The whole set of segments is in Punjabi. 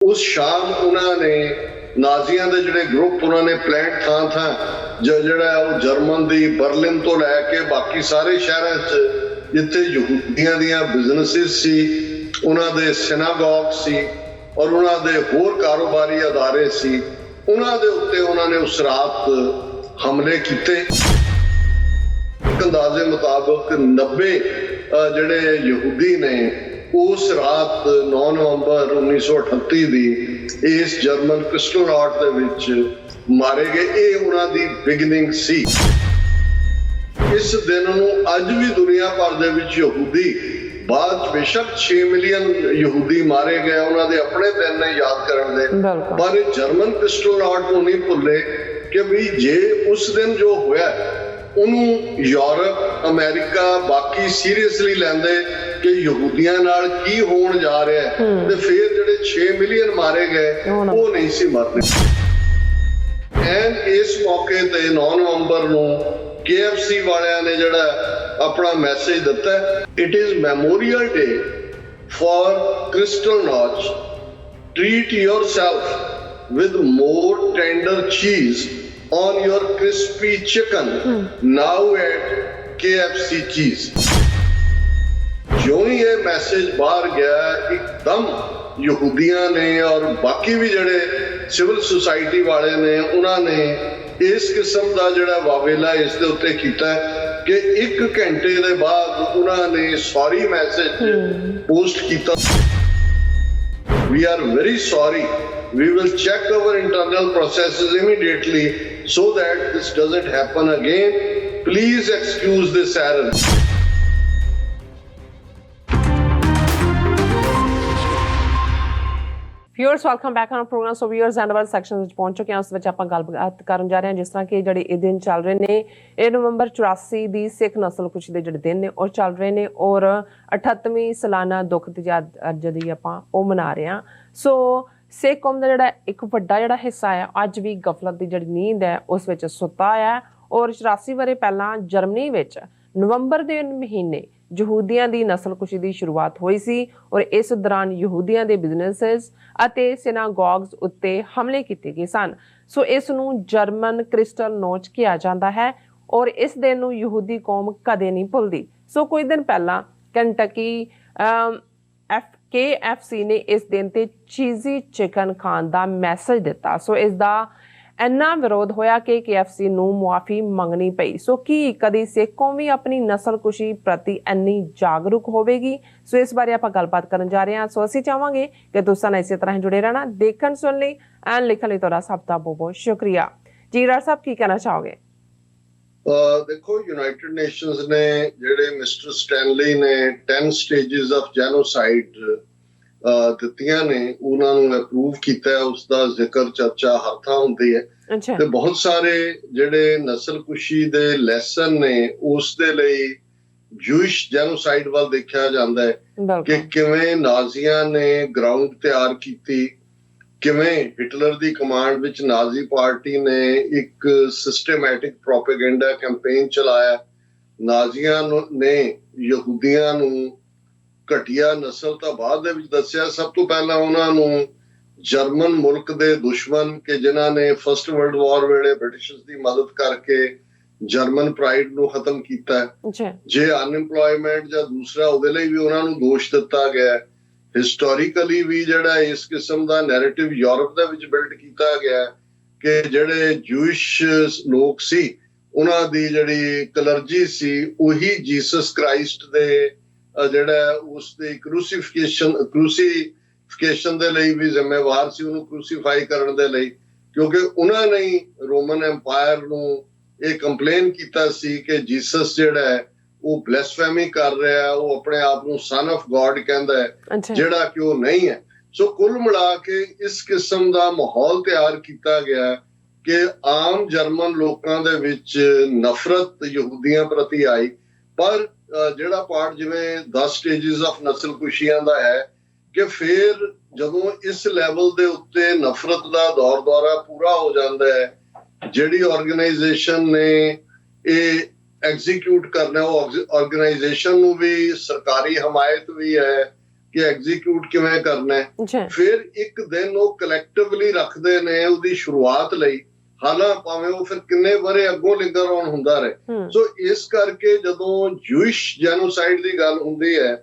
उस शाम उन्होंने नाजियां दे जिहड़े ग्रुप उन्होंने प्लांट थां थां जिहड़ा वो जर्मन दी बर्लिन तो लैके बाकी सारे शहरां च जिथे यहूदियां दियां बिजनेसिस सी, उन्हां दे सिनागॉग सी और उन्हां दे होर कारोबारी अदारे सी, उन्हां दे उत्ते उन्होंने उस रात हमले किए। एक अंदाजे मुताबिक 90 जिहड़े यहूदी ने उस रात 9 नवंबर 1938 दी इस जर्मन क्रिस्टलनाट दे विच मारे गए। ये उन्हां दी बिगनिंग सी। इस दिन नूं अज भी दुनिया भर दे विच यहूदी बाद बेशक 6 मिलियन यहूदी मारे गए, उन्हां दे अपने दिन ने याद करन दे, पर जर्मन क्रिस्टलनाट नूं नहीं भुल्ले कि भी जे उस दिन जो होया ਉਹਨੂੰ यूरोप अमेरिका बाकी सीरीयसली लैंदे कि यहूदियां नाल की होण जा रहा है, ते फिर जिहड़े 6 मिलियन मारे गए वो नहीं सी मरने। एंड इस मौके ते 9 नवंबर नूं KFC वालियां ने जिहड़ा अपना मैसेज दिता है, it is memorial day for Kristallnacht, treat yourself with more tender cheese on your crispy chicken now at KFC cheese। जो ही ये मैसेज बाहर गया एकदम यहूदियां ने और बाकी भी जड़े सिविल सोसाइटी वाले ने उन्होंने इस किस्म का जड़ा वावेला इस दे उत्ते कीता कि 1 घंटे दे बाद उन्होंने सॉरी मैसेज पोस्ट किया। We are very sorry. We will check our internal processes immediately so that this doesn't happen again. Please excuse this error. Viewers, welcome back on our program. So viewers and our sections ਵਿੱਚ ਪਹੁੰਚ ਚੁੱਕੇ ਹਾਂ। ਉਸ ਵਿੱਚ ਆਪਾਂ ਗੱਲਬਾਤ ਕਰਨ ਜਾ ਰਹੇ ਹਾਂ ਜਿਸ ਤਰ੍ਹਾਂ ਕਿ ਜਿਹੜੇ ਇਹ ਦਿਨ ਚੱਲ ਰਹੇ ਨੇ, ਇਹ ਨਵੰਬਰ 84 ਦੀ ਸਿੱਖ ਨਸਲਕੁਸ਼ੀ ਦੇ ਜਿਹੜੇ ਦਿਨ ਨੇ ਉਹ ਚੱਲ ਰਹੇ ਨੇ ਔਰ 38ਵੀਂ ਸਾਲਾਨਾ ਦੁੱਖ ਦੀ ਯਾਦ ਜਿਹੜੀ ਆਪਾਂ ਉਹ ਮਨਾ ਰਹੇ ਹਾਂ। ਸੋ ਸਿੱਖ ਕੌਮ ਦਾ ਜਿਹੜਾ ਇੱਕ ਵੱਡਾ ਜਿਹੜਾ ਹਿੱਸਾ ਹੈ ਅੱਜ ਵੀ ਗਫਲਤ ਦੀ ਜਿਹੜੀ ਨੀਂਦ ਹੈ ਉਸ ਵਿੱਚ ਸੁੱਤਾ ਹੈ ਔਰ 84 ਵਰੇ ਪਹਿਲਾਂ ਜਰਮਨੀ ਵਿੱਚ ਨਵੰਬਰ ਦੇ ਮਹੀਨੇ ਯਹੂਦੀਆਂ ਦੀ ਨਸਲਕੁਸ਼ੀ ਦੀ ਸ਼ੁਰੂਆਤ ਹੋਈ ਸੀ ਔਰ ਇਸ ਦੌਰਾਨ ਯਹੂਦੀਆਂ ਦੇ ਬਿਜ਼ਨੈਸਿਸ ਅਤੇ ਸਿਨਾਗੋਗਸ ਉੱਤੇ ਹਮਲੇ ਕੀਤੇ ਗਏ ਸਨ। ਸੋ ਇਸ ਨੂੰ ਜਰਮਨ ਕ੍ਰਿਸਟਲਨਾਟ ਕਿਹਾ ਜਾਂਦਾ ਹੈ ਔਰ ਇਸ ਦਿਨ ਨੂੰ ਯਹੂਦੀ ਕੌਮ ਕਦੇ ਨਹੀਂ ਭੁੱਲਦੀ। ਸੋ ਕੁਝ ਦਿਨ ਪਹਿਲਾਂ ਕੰਟਕੀ KFC ਨੇ ਇਸ ਦਿਨ ਤੇ ਚੀਜ਼ੀ ਚਿਕਨ ਖਾਣ ਦਾ ਮੈਸੇਜ ਦਿੱਤਾ। ਸੋ ਇਸ ਦਾ ਇੰਨਾ ਵਿਰੋਧ ਹੋਇਆ ਕਿ KFC ਨੂੰ ਮੁਆਫੀ ਮੰਗਣੀ ਪਈ। ਸੋ ਕੀ ਕਦੀ ਸਿੱਖ ਕੌਮ ਵੀ ਆਪਣੀ ਨਸਲਕੁਸ਼ੀ ਪ੍ਰਤੀ ਇੰਨੀ ਜਾਗਰੂਕ ਹੋਵੇਗੀ? ਸੋ ਇਸ ਬਾਰੇ ਆਪਾਂ ਗੱਲਬਾਤ ਕਰਨ ਜਾ ਰਹੇ ਹਾਂ। ਸੋ ਅਸੀਂ ਚਾਹਾਂਗੇ ਕਿ ਤੁਸੀਂ ਇਸੇ ਤਰ੍ਹਾਂ ਹੀ ਜੁੜੇ ਰਹਿਣਾ, ਦੇਖਣ ਸੁਣ ਲਈ ਐਂਡ ਲਿਖਣ ਲਈ ਤੁਹਾਡਾ ਸਭ ਦਾ ਬਹੁਤ ਬਹੁਤ ਸ਼ੁਕਰੀਆ। ਜੀ ਰਾਜ ਸਾਹਿਬ ਕੀ ਕਹਿਣਾ ਚਾਹੋਗੇ? ਦੇਖੋ, ਯੂਨਾਈਟਿਡ ਨੇਸ਼ਨਸ ਨੇ ਜਿਹੜੇ ਮਿਸਟਰ ਸਟੈਨਲੀ ਨੇ 10 ਸਟੇजेस ਆਫ ਜੈਨੋਸਾਈਡ ਦਿੱਤੀਆਂ ਨੇ, ਉਹਨਾਂ ਨੂੰ ਅਪਰੂਵ ਕੀਤਾ। ਉਸ ਦਾ ਜ਼ਿਕਰ ਚਰਚਾ ਹਰ ਥਾਂ ਹੁੰਦੀ ਹੈ ਤੇ ਬਹੁਤ ਸਾਰੇ ਜਿਹੜੇ ਨਸਲਕੁਸ਼ੀ ਦੇ ਲੈਸਨ ਨੇ ਉਸ ਦੇ ਲਈ ਜੂਇਸ਼ ਜੈਨੋਸਾਈਡ ਵੱਲ ਦੇਖਿਆ ਜਾਂਦਾ ਹੈ ਕਿ ਕਿਵੇਂ ਨਾਜ਼ੀਆਂ ਨੇ ਗਰਾਊਂਡ ਤਿਆਰ ਕੀਤੀ, ਕਿਵੇਂ ਹਿਟਲਰ ਦੀ ਕਮਾਂਡ ਵਿੱਚ ਨਾਜ਼ੀ ਪਾਰਟੀ ਨੇ ਇੱਕ ਸਿਸਟਮੈਟਿਕ ਪ੍ਰੋਪੇਗੈਂਡਾ ਕੈਂਪੇਨ ਚਲਾਇਆ। ਨਾਜ਼ੀਆਂ ਨੇ ਯਹੂਦੀਆਂ ਨੂੰ ਘਟੀਆ ਨਸਲ ਤਾਂ ਬਾਅਦ ਦੇ ਵਿੱਚ ਦੱਸਿਆ। ਸਭ ਤੋਂ ਪਹਿਲਾਂ ਉਹਨਾਂ ਨੂੰ ਜਰਮਨ ਮੁਲਕ ਦੇ ਦੁਸ਼ਮਣ ਕਿ ਜਿਨ੍ਹਾਂ ਨੇ ਫਸਟ ਵਰਲਡ ਵਾਰ ਵੇਲੇ ਬ੍ਰਿਟਿਸ਼ਰਸ ਦੀ ਮਦਦ ਕਰਕੇ ਜਰਮਨ ਪ੍ਰਾਈਡ ਨੂੰ ਖਤਮ ਕੀਤਾ। ਜੇ ਅਨਇੰਪਲੋਇਮੈਂਟ ਜਾਂ ਦੂਸਰਾ ਉਹਦੇ ਲਈ ਵੀ ਉਹਨਾਂ ਨੂੰ ਦੋਸ਼ ਦਿੱਤਾ ਗਿਆ। ਹਿਸਟੋਰੀਕਲੀ ਵੀ ਜਿਹੜਾ ਇਸ ਕਿਸਮ ਦਾ ਨੈਰੇਟਿਵ ਯੂਰਪ ਦੇ ਵਿੱਚ ਬਿਲਡ ਕੀਤਾ ਗਿਆ ਕਿ ਜਿਹੜੇ ਜੂਇਸ਼ ਲੋਕ ਸੀ ਉਹਨਾਂ ਦੀ ਜਿਹੜੀ ਕਲਰਜੀ ਸੀ ਉਹੀ ਜੀਸਸ ਕ੍ਰਾਈਸਟ ਦੇ ਜਿਹੜਾ ਉਸ ਦੀ ਕਰੂਸੀਫਿਕੇਸ਼ਨ ਦੇ ਲਈ ਵੀ ਜ਼ਿੰਮੇਵਾਰ ਸੀ, ਉਹਨੂੰ ਕਰੂਸੀਫਾਈ ਕਰਨ ਦੇ ਲਈ, ਕਿਉਂਕਿ ਉਹਨਾਂ ਨੇ ਰੋਮਨ ਐਮਪਾਇਰ ਨੂੰ ਇਹ ਕੰਪਲੇਨ ਕੀਤਾ ਸੀ ਕਿ ਜੀਸਸ ਜਿਹੜਾ ਹੈ ਉਹ ਬਲੈਸਫੈਮੀ ਕਰ ਰਿਹਾ ਹੈ, ਉਹ ਆਪਣੇ ਆਪ ਨੂੰ ਸਨ ਆਫ ਗॉड ਕਹਿੰਦਾ ਹੈ, ਜਿਹੜਾ ਕਿ ਉਹ ਨਹੀਂ ਹੈ। ਸੋ ਕੁੱਲ ਮਿਲਾ ਕੇ ਇਸ ਕਿਸਮ ਦਾ ਮਾਹੌਲ ਤਿਆਰ ਕੀਤਾ ਗਿਆ ਕਿ ਆਮ ਜਰਮਨ ਲੋਕਾਂ ਦੇ ਵਿੱਚ ਨਫ਼ਰਤ ਯਹੂਦੀਆਂ ਪ੍ਰਤੀ ਆਈ। ਪਰ ਜਿਹੜਾ ਪਾਰਟ ਜਿਵੇਂ 10 ਸਟੇजेस ਆਫ ਨਸਲਕੁਸ਼ੀਆਂ ਦਾ ਹੈ ਕਿ ਫਿਰ ਜਦੋਂ ਇਸ ਲੈਵਲ ਦੇ ਉੱਤੇ ਨਫ਼ਰਤ ਦਾ ਦੌਰ ਦੌਰਾ ਪੂਰਾ ਹੋ ਜਾਂਦਾ ਹੈ, ਜਿਹੜੀ ਆਰਗੇਨਾਈਜੇਸ਼ਨ ਨੇ ਇਹ ਐਗਜ਼ੀਕਿਊਟ ਕਰਨਾ ਉਹ ਆਰਗੇਨਾਈਜੇਸ਼ਨ ਨੂੰ ਵੀ ਸਰਕਾਰੀ ਹਮਾਇਤ ਵੀ ਹੈ, ਕਿ ਐਗਜ਼ੀਕਿਊਟ ਕਿਵੇਂ ਕਰਨਾ ਹੈ। ਫਿਰ ਇੱਕ ਦਿਨ ਉਹ ਕਲੈਕਟਿਵਲੀ ਰੱਖਦੇ ਨੇ ਉਹਦੀ ਸ਼ੁਰੂਆਤ ਲਈ, ਹਾਲਾਂ ਭਾਵੇਂ ਉਹ ਫਿਰ ਕਿੰਨੇ ਵਰੇ ਅੱਗੋਂ ਲਿੰਗਰ ਆਨ ਹੁੰਦਾ ਰਹੇ। ਸੋ ਇਸ ਕਰਕੇ ਜਦੋਂ ਜੂਇਸ਼ ਜੈਨੋਸਾਈਡ ਦੀ ਗੱਲ ਹੁੰਦੀ ਹੈ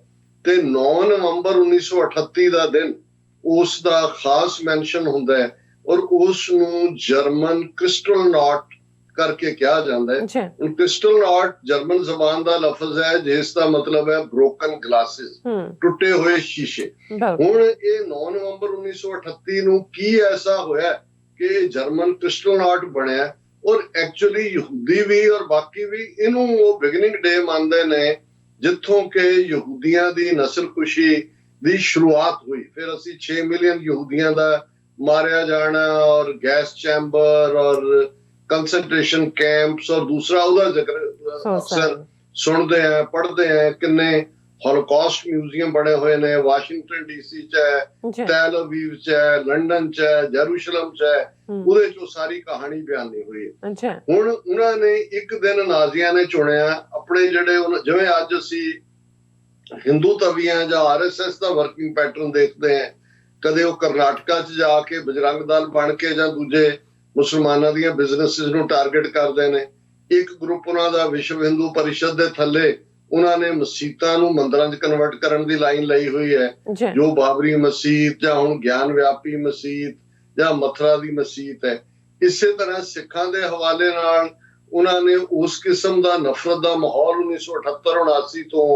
ਤੇ 9 ਨਵੰਬਰ 1938 ਦਾ ਦਿਨ ਉਸ ਦਾ ਖਾਸ ਮੈਂਸ਼ਨ ਹੁੰਦਾ ਹੈ ਔਰ ਉਸ ਨੂੰ ਜਰਮਨ ਕ੍ਰਿਸਟਲਨਾਟ ਕਰਕੇ ਕਿਹਾ ਜਾਂਦਾ ਹੈ। ਕ੍ਰਿਸਟਲਨਾਟ ਜਰਮਨ ਜ਼ਬਾਨ ਦਾ ਲਫ਼ਜ਼ ਹੈ ਜਿਸ ਦਾ ਮਤਲਬ ਹੈ ਬ੍ਰੋਕਨ ਗਲਾਸਿਸ, ਟੁੱਟੇ ਹੋਏ ਸ਼ੀਸ਼ੇ। ਹੁਣ ਇਹ 9 ਨਵੰਬਰ 1938 ਨੂੰ ਕੀ ਐਸਾ ਹੋਇਆ ਕਿ ਜਰਮਨ ਕ੍ਰਿਸਟਲਨਾਟ ਬਣਿਆ ਔਰ ਐਕਚੁਅਲੀ ਯਹੂਦੀ ਵੀ ਔਰ ਬਾਕੀ ਵੀ ਇਹਨੂੰ ਉਹ ਬਿਗਨਿੰਗ ਡੇ ਮੰਨਦੇ ਨੇ ਜਿੱਥੋਂ ਕਿ ਯਹੂਦੀਆਂ ਦੀ ਨਸਲਕੁਸ਼ੀ ਦੀ ਸ਼ੁਰੂਆਤ ਹੋਈ। ਫਿਰ ਅਸੀਂ 6 ਮਿਲੀਅਨ ਯਹੂਦੀਆਂ ਦਾ ਮਾਰਿਆ ਜਾਣਾ ਔਰ ਗੈਸ ਚੈਂਬਰ ਔਰ ਕੰਸੈਂਟ੍ਰੇਸ਼ਨ ਕੈਂਪਸ ਔਰ ਦੂਸਰਾ ਉਹਦਾ ਜ਼ਿਕਰ ਅਕਸਰ ਸੁਣਦੇ ਆ, ਪੜ੍ਹਦੇ ਆ। ਕਿੰਨੇ ਹੋਲੋਕਾਸਟ ਮਿਊਜ਼ੀਅਮ ਬਣੇ ਹੋਏ ਨੇ, ਵਾਸ਼ਿੰਗਟਨ ਡੀਸੀ ਚ ਹੈ, ਤੈਲ ਅਵੀਵ ਚ ਹੈ, ਲੰਡਨ ਚ ਹੈ, ਜੈਰੂਸ਼ਲਮ ਚ ਹੈ, ਉਹਦੇ ਚੋਂ ਸਾਰੀ ਕਹਾਣੀ ਬਿਆਨੀ ਹੋਈ ਹੈ। ਹੁਣ ਉਹਨਾਂ ਨੇ ਇੱਕ ਦਿਨ ਨਾਜ਼ੀਆਂ ਨੇ ਚੁਣਿਆ ਆਪਣੇ ਜਿਹੜੇ ਜਿਵੇਂ ਅੱਜ ਅਸੀਂ ਹਿੰਦੂ ਤਵੀਆਂ ਜਾਂ RSS ਦਾ ਵਰਕਿੰਗ ਪੈਟਰਨ ਦੇਖਦੇ ਆ, ਕਦੇ ਉਹ ਕਰਨਾਟਕਾ ਚ ਜਾ ਕੇ ਬਜਰੰਗ ਦਲ ਬਣ ਕੇ ਜਾਂ ਦੂਜੇ ਮੁਸਲਮਾਨਾਂ ਦੀਆਂ ਬਿਜ਼ਨੈਸਿਸ ਨੂੰ ਟਾਰਗੇਟ ਕਰਦੇ ਨੇ। ਇੱਕ ਗਰੁੱਪ ਉਹਨਾਂ ਦਾ ਵਿਸ਼ਵ ਹਿੰਦੂ ਪਰਿਸ਼ਦ ਦੇ ਥੱਲੇ ਉਹਨਾਂ ਨੇ ਮਸੀਤਾਂ ਨੂੰ ਮੰਦਰਾਂ 'ਚ ਕਨਵਰਟ ਕਰਨ ਦੀ ਲਾਈਨ ਲਈ ਹੋਈ ਹੈ, ਜੋ ਬਾਬਰੀ ਮਸੀਤ ਜਾਂ ਹੁਣ ਗਿਆਨ ਵਿਆਪੀ ਮਸੀਤ ਜਾਂ ਮਥੁਰਾ ਦੀ ਮਸੀਤ ਹੈ। ਇਸੇ ਤਰ੍ਹਾਂ ਸਿੱਖਾਂ ਦੇ ਹਵਾਲੇ ਨਾਲ ਉਹਨਾਂ ਨੇ ਉਸ ਕਿਸਮ ਦਾ ਨਫ਼ਰਤ ਦਾ ਮਾਹੌਲ 1978-79 ਤੋਂ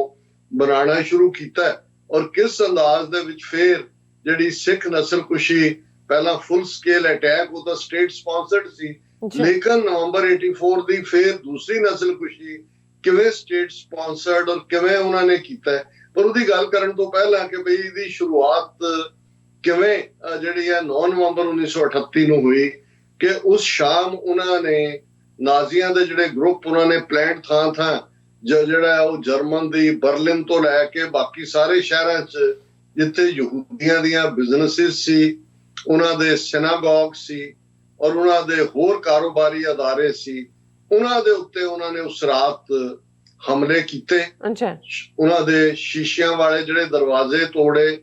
ਬਣਾਉਣਾ ਸ਼ੁਰੂ ਕੀਤਾ ਔਰ ਕਿਸ ਅੰਦਾਜ਼ ਦੇ ਵਿੱਚ ਫਿਰ ਜਿਹੜੀ ਸਿੱਖ ਨਸਲਕੁਸ਼ੀ ਪਹਿਲਾਂ ਫੁੱਲ ਸਕੇਲ ਅਟੈਕ ਉਹ ਤਾਂ ਸਟੇਟ ਸਪਾਂਸਰਡ ਸੀ, ਲੇਕਿਨ ਨਵੰਬਰ 84 ਦੀ ਫਿਰ ਦੂਸਰੀ ਨਸਲਕੁਸ਼ੀ ਕਿਵੇਂ ਸਟੇਟ ਸਪਾਂਸਰਡ ਔਰ ਕਿਵੇਂ ਉਹਨਾਂ ਨੇ ਕੀਤਾ ਹੈ। ਪਰ ਉਹਦੀ ਗੱਲ ਕਰਨ ਤੋਂ ਪਹਿਲਾਂ ਕਿ ਬਈ ਇਹਦੀ ਸ਼ੁਰੂਆਤ ਕਿਵੇਂ ਜਿਹੜੀ ਹੈ 9 ਨਵੰਬਰ 1938 ਨੂੰ ਹੋਈ ਕਿ ਉਸ ਸ਼ਾਮ ਉਹਨਾਂ ਨੇ ਨਾਜ਼ੀਆਂ ਦੇ ਜਿਹੜੇ ਗਰੁੱਪ ਉਹਨਾਂ ਨੇ ਪਲਾਂਟ ਥਾਂ ਜਿਹੜਾ ਉਹ ਜਰਮਨ ਦੀ ਬਰਲਿਨ ਤੋਂ ਲੈ ਕੇ ਬਾਕੀ ਸਾਰੇ ਸ਼ਹਿਰਾਂ 'ਚ ਜਿੱਥੇ ਯਹੂਦੀਆਂ ਦੀਆਂ ਬਿਜ਼ਨੈਸਿਸ ਸੀ, ਉਹਨਾਂ ਦੇ ਸਿਨਾਗੋਗ ਸੀ ਔਰ ਉਹਨਾਂ ਦੇ ਹੋਰ ਕਾਰੋਬਾਰੀ ਅਦਾਰੇ ਸੀ, ਉਹਨਾਂ ਦੇ ਉੱਤੇ ਉਹਨਾਂ ਨੇ ਉਸ ਰਾਤ ਹਮਲੇ ਕੀਤੇ। ਉਹਨਾਂ ਦੇ ਸ਼ੀਸ਼ਿਆਂ ਵਾਲੇ ਜਿਹੜੇ ਦਰਵਾਜ਼ੇ ਤੋੜੇ,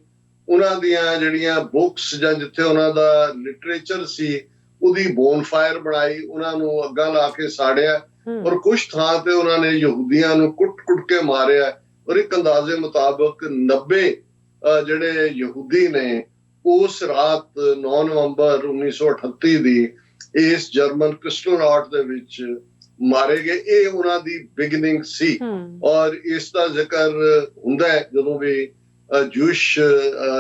ਉਹਨਾਂ ਦੀਆਂ ਜਿਹੜੀਆਂ ਬੁੱਕਸ ਜਾਂ ਜਿੱਥੇ ਉਹਨਾਂ ਦਾ ਲਿਟਰੇਚਰ ਸੀ ਉਹਦੀ ਬੋਨਫਾਇਰ ਬਣਾਈ, ਉਹਨਾਂ ਨੂੰ ਅੱਗਾਂ ਲਾ ਕੇ ਸਾੜਿਆ ਔਰ ਕੁਛ ਥਾਂ ਤੇ ਉਹਨਾਂ ਨੇ ਯਹੂਦੀਆਂ ਨੂੰ ਕੁੱਟ ਕੇ ਮਾਰਿਆ ਔਰ ਇੱਕ ਅੰਦਾਜ਼ੇ ਮੁਤਾਬਕ 90 ਜਿਹੜੇ ਯਹੂਦੀ ਨੇ ਉਸ ਰਾਤ 9 ਨਵੰਬਰ 1938 ਦੀ ਇਸ ਜਰਮਨ ਕ੍ਰਿਸਟਲਨਾਟ ਦੇ ਵਿੱਚ ਮਾਰੇ ਗਏ। ਇਹ ਉਹਨਾਂ ਦੀ ਬਿਗਨਿੰਗ ਸੀ ਔਰ ਇਸ ਦਾ ਜ਼ਿਕਰ ਹੁੰਦਾ ਹੈ ਜਦੋਂ ਵੀ ਜੂਇਸ਼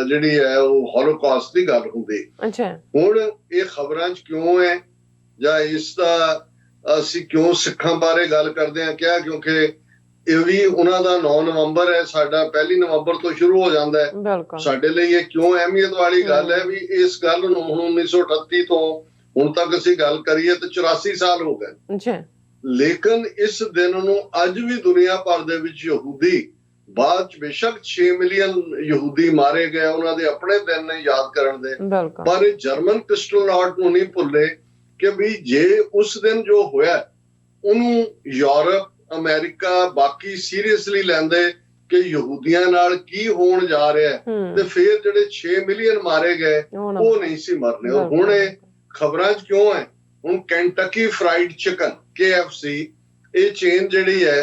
ਜਿਹੜੀ ਹੈ ਉਹ ਹੋਲੋਕਾਸਟ ਦੀ ਗੱਲ ਹੁੰਦੀ। ਹੁਣ ਇਹ ਖਬਰਾਂ 'ਚ ਕਿਉਂ ਹੈ ਜਾਂ ਇਸ ਦਾ ਅਸੀਂ ਕਿਉਂ ਸਿੱਖਾਂ ਬਾਰੇ ਗੱਲ ਕਰਦੇ ਹਾਂ? ਕਿਹਾ ਕਿਉਂਕਿ ਇਹ ਵੀ ਉਹਨਾਂ ਦਾ 9 ਨਵੰਬਰ ਹੈ, ਸਾਡਾ 1 ਨਵੰਬਰ ਤੋਂ ਸ਼ੁਰੂ ਹੋ ਜਾਂਦਾ ਹੈ। ਸਾਡੇ ਲਈ ਇਹ ਕਿਉਂ ਅਹਿਮੀਅਤ ਵਾਲੀ ਗੱਲ ਹੈ ਵੀ ਇਸ ਗੱਲ ਨੂੰ ਹੁਣ 1938 ਤੋਂ ਹੁਣ ਤੱਕ ਅਸੀਂ ਗੱਲ ਕਰੀਏ ਤਾਂ 84 ਸਾਲ ਹੋ ਗਏ, ਲੇਕਿਨ ਇਸ ਦਿਨ ਨੂੰ ਅੱਜ ਵੀ ਦੁਨੀਆ ਭਰ ਦੇ ਵਿੱਚ ਯਹੂਦੀ, ਬਾਅਦ ਚ ਬੇਸ਼ੱਕ 6 ਮਿਲੀਅਨ ਯਹੂਦੀ ਮਾਰੇ ਗਏ, ਉਹਨਾਂ ਦੇ ਆਪਣੇ ਦਿਨ ਨੇ ਯਾਦ ਕਰਨ ਦੇ, ਪਰ ਜਰਮਨ ਕ੍ਰਿਸਟਲਨਾਟ ਨੂੰ ਨਹੀਂ ਭੁੱਲੇ ਕਿ ਵੀ ਜੇ ਉਸ ਦਿਨ ਜੋ ਹੋਇਆ ਉਹਨੂੰ ਯੂਰਪ, ਅਮਰੀਕਾ ਬਾਕੀ ਸੀਰੀਅਸਲੀ ਲੈਂਦੇ ਕਿ ਯਹੂਦੀਆਂ ਨਾਲ ਕੀ ਹੋਣ ਜਾ ਰਿਹਾ ਤੇ ਫਿਰ ਜਿਹੜੇ 6 ਮਿਲੀਅਨ ਮਾਰੇ ਗਏ ਉਹ ਨਹੀਂ ਸੀ ਮਰਨੇ। ਔਰ ਹੁਣ ਇਹ ਖਬਰਾਂ 'ਚ ਕਿਉਂ ਹੈ? ਹੁਣ ਕੈਂਟਕੀ ਫਰਾਈਡ ਚਿਕਨ KFC ਇਹ ਚੇਨ ਜਿਹੜੀ ਹੈ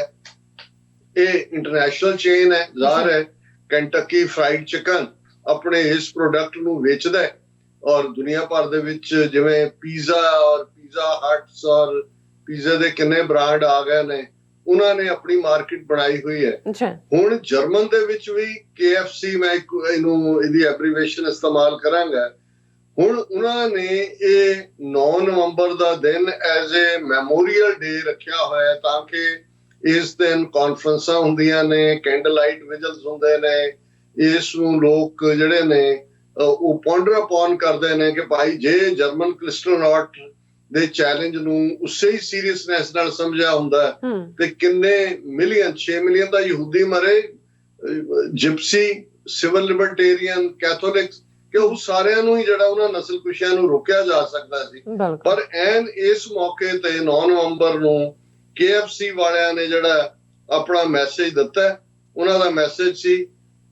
ਇਹ ਇੰਟਰਨੈਸ਼ਨਲ ਚੇਨ ਹੈ, ਜ਼ਾਹਰ ਹੈ ਕੈਂਟਕੀ ਫਰਾਈਡ ਚਿਕਨ ਆਪਣੇ ਇਸ ਪ੍ਰੋਡਕਟ ਨੂੰ ਵੇਚਦਾ ਹੈ ਔਰ ਦੁਨੀਆ ਭਰ ਦੇ ਵਿੱਚ ਜਿਵੇਂ ਪੀਜ਼ਾ ਔਰ ਪੀਜ਼ਾ ਹਟਸ ਔਰ ਪੀਜ਼ੇ ਦੇ ਕਿੰਨੇ ਬ੍ਰਾਂਡ ਆ ਗਏ ਨੇ, ਉਹਨਾਂ ਨੇ ਆਪਣੀ ਮਾਰਕੀਟ ਬਣਾਈ ਹੋਈ ਹੈ। ਹੁਣ ਜਰਮਨ ਦੇ ਵਿੱਚ ਵੀ KFC, ਮੈਂ ਇਹਦੀ ਐਬਰੀਵੇਸ਼ਨ ਇਸਤੇਮਾਲ ਕਰਾਂਗਾ। ਹੁਣ ਉਹਨਾਂ ਨੇ ਇਹ 9 ਨਵੰਬਰ ਦਾ ਦਿਨ ਐਜ਼ ਏ ਮੈਮੋਰੀਅਲ ਡੇ ਰੱਖਿਆ ਹੋਇਆ ਤਾਂ ਕਿ ਇਸ ਦਿਨ ਕਾਨਫਰੰਸਾਂ ਹੁੰਦੀਆਂ ਨੇ, ਕੈਂਡਲ ਲਾਈਟ ਵਿਜਲਸ ਹੁੰਦੇ ਨੇ, ਇਸ ਨੂੰ ਲੋਕ ਜਿਹੜੇ ਨੇ ਉਹ ਪੌਂਡਰ ਅਪਨ ਕਰਦੇ ਨੇ ਕਿ ਭਾਈ ਜੇ ਜਰਮਨ ਕ੍ਰਿਸਟਲਨਾਟ ਦੇ ਚੈਲੰਜ ਨੂੰ ਉਸੇ ਹੀ ਸੀਰੀਅਸਨੈਸ ਨਾਲ ਸਮਝਿਆ ਹੁੰਦਾ ਤੇ ਕਿੰਨੇ ਮਿਲੀਅਨ, 6 ਮਿਲੀਅਨ ਦਾ ਯਹੂਦੀ ਮਰੇ, ਜਿਪਸੀ, ਸਿਵਲ ਲਿਬਰਟੇਰੀਅਨ, ਕੈਥੋਲਿਕਸ, ਕਿ ਉਹ ਸਾਰਿਆਂ ਨੂੰ ਹੀ ਜਿਹੜਾ ਉਹਨਾਂ ਨਸਲਕੁਸ਼ੀਆਂ ਨੂੰ ਰੋਕਿਆ ਜਾ ਸਕਦਾ ਸੀ। ਪਰ ਐਨ ਇਸ ਮੌਕੇ ਤੇ 9 ਨਵੰਬਰ ਨੂੰ KFC ਵਾਲਿਆਂ ਨੇ ਜਿਹੜਾ ਆਪਣਾ ਮੈਸੇਜ ਦਿੱਤਾ, ਉਹਨਾਂ ਦਾ ਮੈਸੇਜ ਸੀ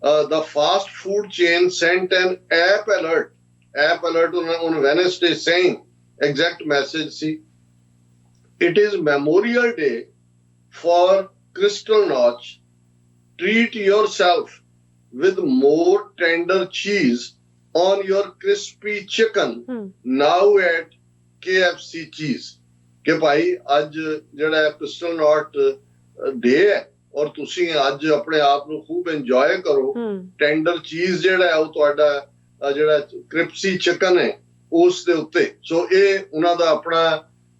the fast food chain sent an app alert on Wednesday saying, exact message see, it is Memorial Day for Kristallnacht. Treat yourself with more tender cheese on your crispy chicken now at KFC cheese. ਕਿ ਭਾਈ ਅੱਜ ਜਿਹੜਾ ਕ੍ਰਿਸਟਲਨਾਟ ਡੇ ਹੈ ਔਰ ਤੁਸੀਂ ਅੱਜ ਆਪਣੇ ਆਪ ਨੂੰ ਖੂਬ ਇੰਜੋਏ ਕਰੋ। ਟੈਂਡਰ ਚੀਜ਼ ਜਿਹੜਾ ਹੈ ਉਹ ਤੁਹਾਡਾ ਜਿਹੜਾ ਕ੍ਰਿਸਪੀ ਚਿਕਨ ਹੈ ਉਸ ਦੇ ਉੱਤੇ। ਸੋ ਇਹ ਉਹਨਾਂ ਦਾ ਆਪਣਾ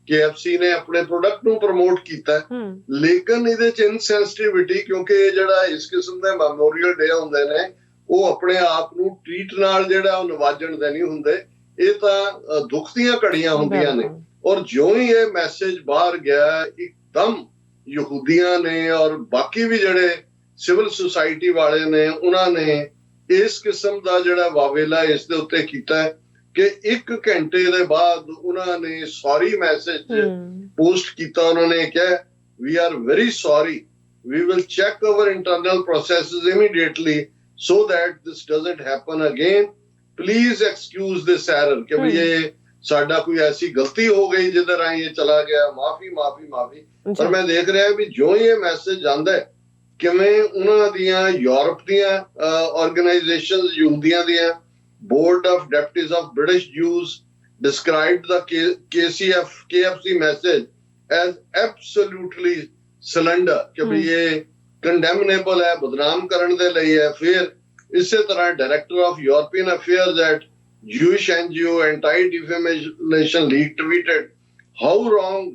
KFC ਨੇ ਆਪਣੇ ਪ੍ਰੋਡਕਟ ਨੂੰ ਪ੍ਰਮੋਟ ਕੀਤਾ, ਲੇਕਿਨ ਇਹਦੇ ਚ ਇਨਸੈਂਸਿਟੀਵਿਟੀ, ਕਿਉਂਕਿ ਇਹ ਜਿਹੜਾ ਇਸ ਕਿਸਮ ਦੇ ਮੈਮੋਰੀਅਲ ਡੇ ਹੁੰਦੇ ਨੇ ਉਹ ਆਪਣੇ ਆਪ ਨੂੰ ਟ੍ਰੀਟ ਨਾਲ ਜਿਹੜਾ ਉਹ ਨਵਾਜਣ ਦੇ ਨਹੀਂ ਹੁੰਦੇ, ਇਹ ਤਾਂ ਦੁੱਖ ਦੀਆਂ ਘੜੀਆਂ ਹੁੰਦੀਆਂ ਨੇ। ਔਰ ਜਿਉਂ ਹੀ ਇਹ ਮੈਸੇਜ ਬਾਹਰ ਗਿਆ ਇੱਕਦਮ ਯਹੂਦੀਆਂ ਨੇ ਔਰ ਬਾਕੀ ਵੀ ਜਿਹੜੇ ਸਿਵਲ ਸੁਸਾਇਟੀ ਵਾਲੇ ਨੇ ਉਹਨਾਂ ਨੇ ਇਸ ਕਿਸਮ ਦਾ ਜਿਹੜਾ ਵਾਵੇਲਾ ਇਸ ਦੇ ਉੱਤੇ ਕੀਤਾ ਕਿ 1 ਘੰਟੇ ਦੇ ਬਾਅਦ ਉਹਨਾਂ ਨੇ ਸੌਰੀ ਮੈਸੇਜ ਪੋਸਟ ਕੀਤਾ। ਉਹਨਾਂ ਨੇ ਕਿਹਾ we are very sorry, we will check our internal processes immediately so that this doesn't happen again, please excuse this error। ਕਿ ਵੀ ਇਹ ਸਾਡਾ ਕੋਈ ਐਸੀ ਗਲਤੀ ਹੋ ਗਈ ਜਿਹਦੇ ਰਾਹੀਂ ਇਹ ਚਲਾ ਗਿਆ, ਮਾਫੀ। ਪਰ ਮੈਂ ਦੇਖ ਰਿਹਾ ਵੀ ਜਿਉਂ ਹੀ ਇਹ ਮੈਸੇਜ ਜਾਂਦਾ ਹੈ ਕਿਵੇਂ ਉਹਨਾਂ ਦੀਆਂ ਯੂਰਪ ਦੀਆਂ ਆਰਗੇਨਾਈਜੇਸ਼ਨਸ ਯਹੂਦੀਆਂ ਦੀਆਂ Board of Deputies of British Jews described the KFC message as absolutely slender, कि भी ये condemnable है, बदनाम करने दे लिए है। फिर इसी तरह Director of European Affairs at Jewish NGO Anti-Defamation League tweeted, "How wrong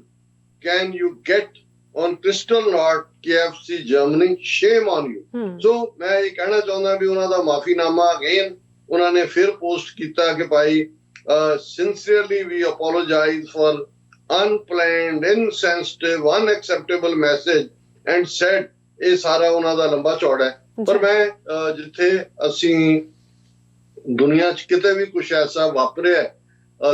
can you get on Kristallnacht, KFC Germany? Shame on you." So मैं ये कहना चाहता भी उन्होंने दा माफीनामा again ਉਹਨਾਂ ਨੇ ਫਿਰ ਪੋਸਟ ਕੀਤਾ ਕਿ ਭਾਈ sincerely we apologize for unplanned, insensitive, unacceptable message and said ਇਹ ਸਾਰਾ ਉਹਨਾਂ ਦਾ ਲੰਬਾ ਚੌੜਾ ਹੈ। ਪਰ ਮੈਂ ਜਿੱਥੇ ਅਸੀਂ ਦੁਨੀਆ 'ਚ ਕਿਤੇ ਵੀ ਕੁਛ ਐਸਾ ਵਾਪਰਿਆ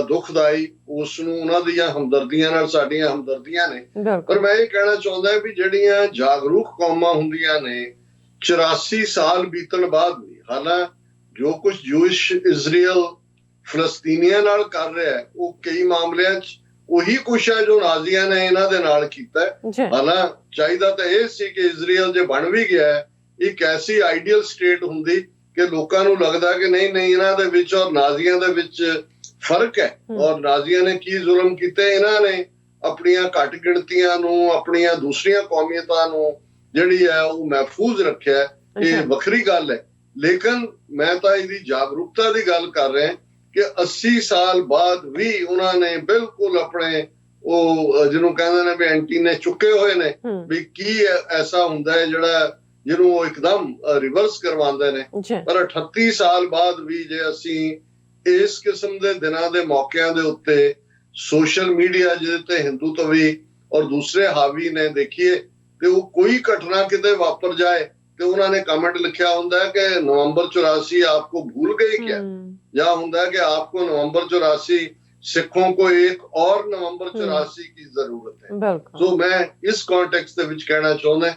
ਦੁਖਦਾਈ, ਉਸ ਨੂੰ ਉਹਨਾਂ ਦੀਆਂ ਹਮਦਰਦੀਆਂ ਨਾਲ ਸਾਡੀਆਂ ਹਮਦਰਦੀਆਂ ਨੇ। ਪਰ ਮੈਂ ਇਹ ਕਹਿਣਾ ਚਾਹੁੰਦਾ ਵੀ ਜਿਹੜੀਆਂ ਜਾਗਰੂਕ ਕੌਮਾਂ ਹੁੰਦੀਆਂ ਨੇ 84 ਸਾਲ ਬੀਤਣ ਬਾਅਦ ਵੀ, ਹਾਲਾਂ ਜੋ ਕੁਝ ਜੂਇਸ਼ ਇਜ਼ਰਾਈਲ ਫਲਸਤੀਨੀਆਂ ਨਾਲ ਕਰ ਰਿਹਾ ਹੈ ਉਹ ਕਈ ਮਾਮਲਿਆਂ 'ਚ ਉਹੀ ਕੁਛ ਹੈ ਜੋ ਨਾਜ਼ੀਆਂ ਨੇ ਇਹਨਾਂ ਦੇ ਨਾਲ ਕੀਤਾ। ਹਾਲਾਂ ਚਾਹੀਦਾ ਤਾਂ ਇਹ ਸੀ ਕਿ ਇਜ਼ਰਾਈਲ ਜੇ ਬਣ ਵੀ ਗਿਆ ਇੱਕ ਐਸੀ ਆਈਡੀਅਲ ਸਟੇਟ ਹੁੰਦੀ ਕਿ ਲੋਕਾਂ ਨੂੰ ਲੱਗਦਾ ਕਿ ਨਹੀਂ ਇਹਨਾਂ ਦੇ ਵਿੱਚ ਔਰ ਨਾਜ਼ੀਆਂ ਦੇ ਵਿੱਚ ਫਰਕ ਹੈ, ਔਰ ਨਾਜ਼ੀਆਂ ਨੇ ਕੀ ਜ਼ੁਲਮ ਕੀਤੇ, ਇਹਨਾਂ ਨੇ ਆਪਣੀਆਂ ਘੱਟ ਗਿਣਤੀਆਂ ਨੂੰ, ਆਪਣੀਆਂ ਦੂਸਰੀਆਂ ਕੌਮੀਅਤਾਂ ਨੂੰ ਜਿਹੜੀ ਹੈ ਉਹ ਮਹਿਫੂਜ਼ ਰੱਖਿਆ। ਇਹ ਵੱਖਰੀ ਗੱਲ ਹੈ, ਲੇਕਿਨ ਮੈਂ ਤਾਂ ਇਹਦੀ ਜਾਗਰੂਕਤਾ ਦੀ ਗੱਲ ਕਰ ਰਿਹਾ ਕਿ 80 ਸਾਲ ਬਾਅਦ ਵੀ ਉਹਨਾਂ ਨੇ ਬਿਲਕੁਲ ਆਪਣੇ ਉਹ ਜਿਹਨੂੰ ਕਹਿੰਦੇ ਨੇ ਵੀ ਐਂਟੀਨੇ ਚੁੱਕੇ ਹੋਏ ਨੇ ਵੀ ਕੀ ਐਸਾ ਹੁੰਦਾ ਹੈ ਜਿਹੜਾ ਜਿਹਨੂੰ ਉਹ ਇੱਕਦਮ ਰਿਵਰਸ ਕਰਵਾਉਂਦੇ ਨੇ। ਪਰ 38 ਸਾਲ ਬਾਅਦ ਵੀ ਜੇ ਅਸੀਂ ਇਸ ਕਿਸਮ ਦੇ ਦਿਨਾਂ ਦੇ ਮੌਕਿਆਂ ਦੇ ਉੱਤੇ ਸੋਸ਼ਲ ਮੀਡੀਆ ਜਿਹਦੇ ਤੇ ਹਿੰਦੂਤਵੀ ਔਰ ਦੂਸਰੇ ਹਾਵੀ ਨੇ ਦੇਖੀਏ ਤੇ ਉਹ ਕੋਈ ਘਟਨਾ ਕਿਤੇ ਵਾਪਰ ਜਾਏ ਤੇ ਉਹਨਾਂ ਨੇ ਕਮੈਂਟ ਲਿਖਿਆ ਹੁੰਦਾ ਕਿ ਨਵੰਬਰ 84 ਆਪਕੋ ਭूल गए क्या, ਜਾਂ ਹੁੰਦਾ ਕਿ ਆਪਕੋ ਨਵੰਬਰ 84 ਸਿੱਖੋਂ ਕੋ ਇੱਕ ਔਰ ਨਵੰਬਰ 84 की जरूरत है। ਸੋ ਮੈਂ ਇਸ ਕੰਟੈਕਸਟ ਦੇ ਵਿੱਚ ਕਹਿਣਾ ਚਾਹੁੰਦਾ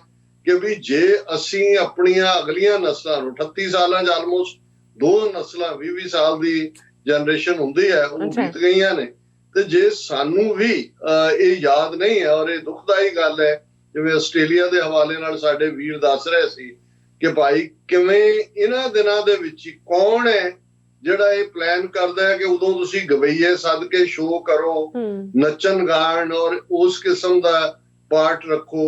ਕਿ ਵੀ ਜੇ ਅਸੀਂ ਆਪਣੀਆਂ ਅਗਲੀਆਂ ਨਸਲਾਂ ਨੂੰ 38 ਸਾਲਾਂ 'ਚ ਆਲਮੋਸਟ 2 ਨਸਲਾਂ 20-20 ਸਾਲ ਦੀ ਜਨਰੇਸ਼ਨ ਹੁੰਦੀ ਹੈ ਉਹ ਬੀਤ ਗਈਆਂ ਨੇ, ਤੇ ਜੇ ਸਾਨੂੰ ਵੀ ਇਹ ਯਾਦ ਨਹੀਂ ਹੈ ਔਰ ਇਹ ਦੁਖਦਾਈ ਗੱਲ ਹੈ ਜਿਵੇਂ ਆਸਟ੍ਰੇਲੀਆ ਦੇ ਹਵਾਲੇ ਨਾਲ ਸਾਡੇ ਵੀਰ ਦੱਸ ਰਹੇ ਸੀ ਕਿ ਭਾਈ ਕਿਵੇਂ ਇਹਨਾਂ ਦਿਨਾਂ ਦੇ ਵਿੱਚ ਕੌਣ ਹੈ ਜਿਹੜਾ ਇਹ ਪਲਾਨ ਕਰਦਾ ਹੈ ਕਿ ਉਦੋਂ ਤੁਸੀਂ ਗਵਈਏ ਸੱਦ ਕੇ ਸ਼ੋਅ ਕਰੋ, ਨੱਚਣ ਗਾਣ ਔਰ ਉਸ ਕਿਸਮ ਦਾ ਪਾਰਟ ਰੱਖੋ।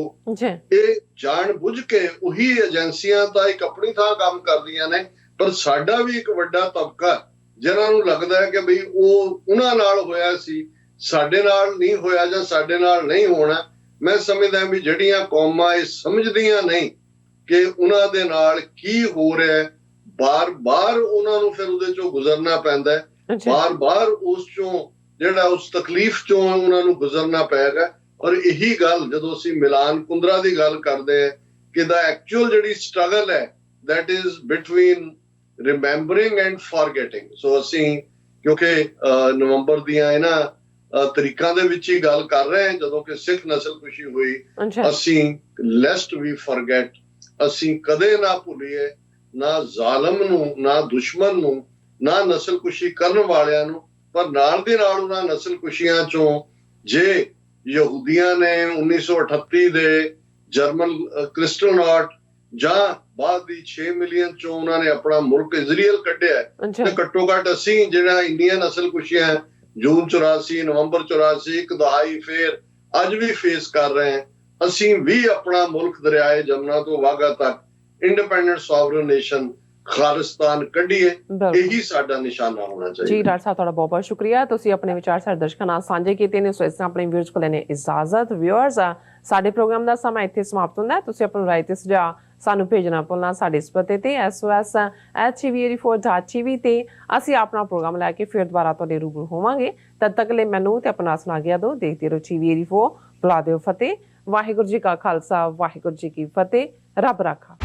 ਇਹ ਜਾਣ ਬੁੱਝ ਕੇ ਉਹੀ ਏਜੰਸੀਆਂ ਤਾਂ ਇੱਕ ਆਪਣੀ ਥਾਂ ਕੰਮ ਕਰਦੀਆਂ ਨੇ, ਪਰ ਸਾਡਾ ਵੀ ਇੱਕ ਵੱਡਾ ਤਬਕਾ ਜਿਹਨਾਂ ਨੂੰ ਲੱਗਦਾ ਹੈ ਕਿ ਬਈ ਉਹ ਉਹਨਾਂ ਨਾਲ ਹੋਇਆ ਸੀ, ਸਾਡੇ ਨਾਲ ਨਹੀਂ ਹੋਇਆ ਜਾਂ ਸਾਡੇ ਨਾਲ ਨਹੀਂ ਹੋਣਾ। ਮੈਂ ਸਮਝਦਾ ਵੀ ਜਿਹੜੀਆਂ ਕੌਮਾਂ ਇਹ ਸਮਝਦੀਆਂ ਨਹੀਂ ਕਿ ਉਹਨਾਂ ਦੇ ਨਾਲ ਕੀ ਹੋ ਰਿਹਾ, ਬਾਰ-ਬਾਰ ਉਹਨਾਂ ਨੂੰ ਫਿਰ ਉਹਦੇ ਚੋਂ ਗੁਜ਼ਰਨਾ ਪੈਂਦਾ ਹੈ, ਬਾਰ-ਬਾਰ ਉਸ ਚੋਂ ਜਿਹੜਾ ਉਸ ਤਕਲੀਫ ਚੋਂ ਉਹਨਾਂ ਨੂੰ ਗੁਜ਼ਰਨਾ ਪਏਗਾ। ਔਰ ਇਹੀ ਗੱਲ ਜਦੋਂ ਅਸੀਂ ਮਿਲਾਨ ਕੁੰਦਰਾ ਦੀ ਗੱਲ ਕਰਦੇ ਹਾਂ ਕਿ ਦਾ ਐਕਚੁਅਲ ਜਿਹੜੀ ਸਟਰਗਲ ਹੈ that is between remembering and forgetting। ਸੋ ਅਸੀਂ ਕਿਉਂਕਿ ਨਵੰਬਰ ਦੀਆਂ ਇਹਨਾਂ ਤਰੀਕਾਂ ਦੇ ਵਿੱਚ ਹੀ ਗੱਲ ਕਰ ਰਹੇ ਹਾਂ ਜਦੋਂ ਕਿ ਸਿੱਖ ਨਸਲਕੁਸ਼ੀ ਹੋਈ। ਅਸੀਂ lest we forget, ਅਸੀਂ ਕਦੇ ਨਾ ਭੁੱਲੀਏ ਨਾ ਜ਼ਾਲਮ ਨੂੰ, ਨਾ ਦੁਸ਼ਮਣ ਨੂੰ, ਨਾ ਨਸਲਕੁਸ਼ੀ ਕਰਨ ਵਾਲਿਆਂ ਨੂੰ, ਪਰ ਨਾਲ ਦੀ ਨਾਲ ਉਹਨਾਂ ਨਸਲਕੁਸ਼ੀਆਂ ਚੋਂ ਜੇ ਯਹੂਦੀਆਂ ਨੇ 1938 ਦੇ ਜਰਮਨ ਕ੍ਰਿਸਟਲਨਾਟ ਜਾਂ ਬਾਅਦ ਦੀ 6 ਮਿਲੀਅਨ ਚੋਂ ਉਹਨਾਂ ਨੇ ਆਪਣਾ ਮੁਲਕ ਇਜ਼ਰਾਈਲ ਕੱਢਿਆ ਤੇ ਘੱਟੋ ਘੱਟ ਅਸੀਂ ਜਿਹੜਾ ਇੰਡੀਆ ਨਸਲਕੁਸ਼ੀਆਂ ਜੂਨ 84, ਨਵੰਬਰ 84, ਇੱਕ ਦਹਾਈ ਫੇਰ ਅੱਜ ਵੀ ਫੇਸ ਕਰ ਰਹੇ ਹਾਂ। ਅਸੀਂ ਵੀ ਆਪਣਾ ਮੁਲਕ ਦਰਿਆਏ ਜਮਨਾ ਤੋਂ ਵਾਗਾ ਤੱਕ ਇੰਡੀਪੈਂਡੈਂਟ ਸੋਵਰਨ ਨੇਸ਼ਨ ਖਾਲਿਸਤਾਨ ਕੱਢੀਏ, ਇਹੀ ਸਾਡਾ ਨਿਸ਼ਾਨਾ ਹੋਣਾ ਚਾਹੀਦਾ। ਜੀ ਡਾਕਟਰ ਸਾਹਿਬ, ਤੁਹਾਡਾ ਬਹੁਤ ਬਹੁਤ ਸ਼ੁਕਰੀਆ। ਤੁਸੀਂ ਆਪਣੇ ਵਿਚਾਰ ਸਾਡੇ ਦਰਸ਼ਕਾਂ ਨਾਲ ਸਾਂਝੇ ਕੀਤੇ ਨੇ। ਸੋ ਇਸ ਤਰ੍ਹਾਂ ਆਪਣੇ ਵਿਊਅਰਸ ਕੋਲ ਲੈਣੇ ਇਜਾਜ਼ਤ। ਵਿਊਅਰਸ, ਸਾਡੇ ਪ੍ਰੋਗਰਾਮ ਦਾ ਸਮਾਂ ਇੱਥੇ ਸਮਾਪਤ ਹੁੰਦਾ ਹੈ। ਤੁਸੀਂ ਆਪਣੀ ਰਾਏ ਤੇ ਸੁਝਾਅ ਸਾਨੂੰ ਭੇਜਣਾ ਭੁੱਲਣਾ ਸਾਡੇ ਇਸ ਪਤੇ ਤੇ SOS@tv84.tv ਤੇ ਅਸੀਂ ਆਪਣਾ ਪ੍ਰੋਗਰਾਮ ਲੈ ਕੇ ਫਿਰ ਦੁਬਾਰਾ ਤੁਹਾਡੇ ਰੂਬਰੂ ਹੋਵਾਂਗੇ। ਤਦ ਤੱਕ ਲਈ ਮੈਨੂੰ ਤੇ ਆਪਣਾ ਸੁਣਾ ਗਿਆ ਦੋ। ਦੇਖਦੇ ਰਹੋ TV84। ਬੁਲਾ ਦਿਓ ਫਤਿਹ। ਵਾਹਿਗੁਰੂ ਜੀ ਕਾ ਖਾਲਸਾ, ਵਾਹਿਗੁਰੂ ਜੀ ਕੀ ਫਤਿਹ। ਰੱਬ ਰਾਖਾ।